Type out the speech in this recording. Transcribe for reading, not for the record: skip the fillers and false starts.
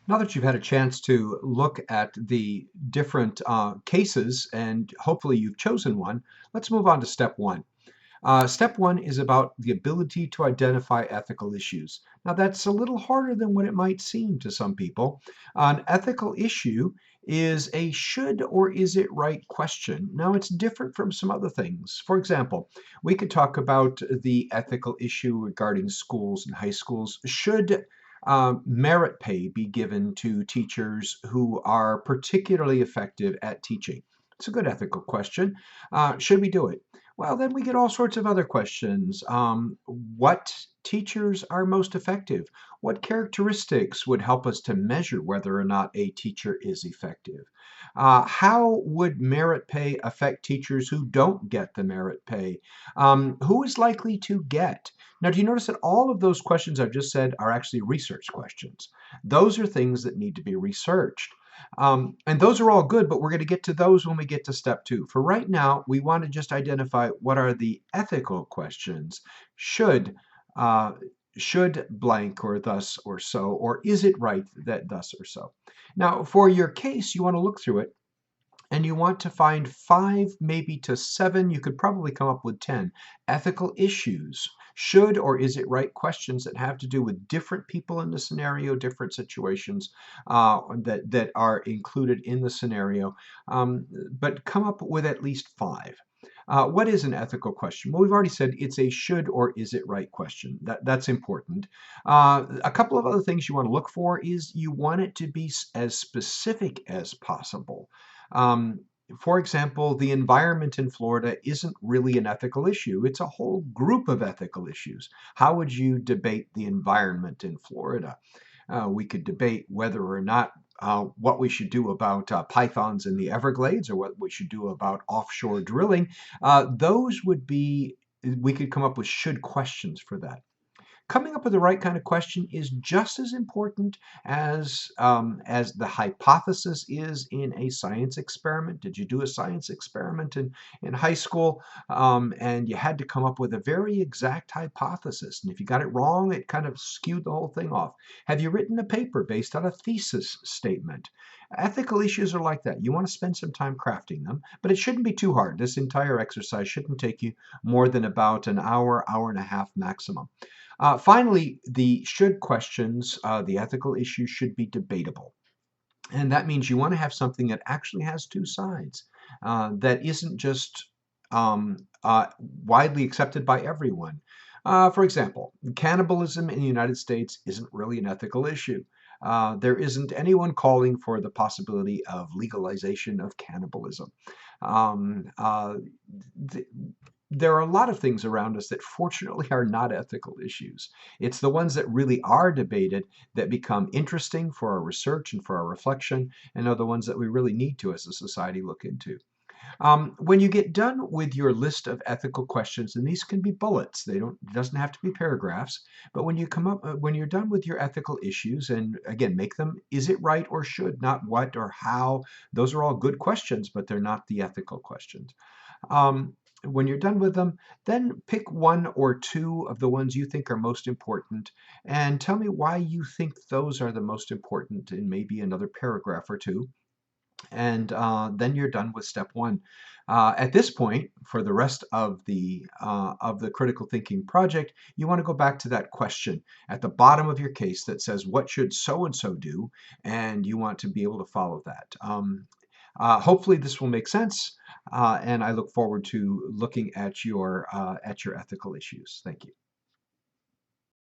Now that you've had a chance to look at the different cases and hopefully you've chosen one, let's move on to step one. Step one is about the ability to identify ethical issues. Now, that's a little harder than what it might seem to some people. An ethical issue is a should or is it right question. Now, it's different from some other things. For example, we could talk about the ethical issue regarding schools and high schools. Should merit pay be given to teachers who are particularly effective at teaching? It's a good ethical question. Should we do it? Well, then we get all sorts of other questions. What teachers are most effective? What characteristics would help us to measure whether or not a teacher is effective? How would merit pay affect teachers who don't get the merit pay? Who is likely to get? Now, do you notice that all of those questions I've just said are actually research questions? Those are things that need to be researched. And those are all good, but we're going to get to those when we get to step two. For right now, we want to just identify what are the ethical questions. Should uh, should blank or thus or so, or is it right that thus or so? Now, for your case, you want to look through it and you want to find five, maybe to seven, you could probably come up with 10 ethical issues. Should or is it right questions that have to do with different people in the scenario, different situations that are included in the scenario, but come up with at least five. What is an ethical question? Well, we've already said it's a should or is it right question. That's important. A couple of other things you want to look for is you want it to be as specific as possible. Um, for example, the environment in Florida isn't really an ethical issue. It's a whole group of ethical issues. How would you debate the environment in Florida? We could debate whether or not what we should do about pythons in the Everglades or what we should do about offshore drilling. Those would be, we could come up with should questions for that. Coming up with the right kind of question is just as important as the hypothesis is in a science experiment. Did you do a science experiment in high school and you had to come up with a very exact hypothesis? And if you got it wrong, it kind of skewed the whole thing off. Have you written a paper based on a thesis statement? Ethical issues are like that. You want to spend some time crafting them, but it shouldn't be too hard. This entire exercise shouldn't take you more than about an hour, hour and a half maximum. Finally, the should questions, the ethical issues should be debatable. And that means you want to have something that actually has two sides, that isn't just widely accepted by everyone. For example, cannibalism in the United States isn't really an ethical issue. There isn't anyone calling for the possibility of legalization of cannibalism. Um, uh, th- there are a lot of things around us that fortunately are not ethical issues. It's the ones that really are debated that become interesting for our research and for our reflection, and are the ones that we really need to, as a society, look into. When you get done with your list of ethical questions, and these can be bullets, it doesn't have to be paragraphs, but when you're done with your ethical issues, and again, make them, is it right or should, not what or how, those are all good questions, but they're not the ethical questions. When you're done with them, then pick one or two of the ones you think are most important and tell me why you think those are the most important in maybe another paragraph or two. And then you're done with step one. At this point, for the rest of the critical thinking project, you want to go back to that question at the bottom of your case that says, "What should so and so do?" And you want to be able to follow that. Hopefully, this will make sense, and I look forward to looking at your ethical issues. Thank you.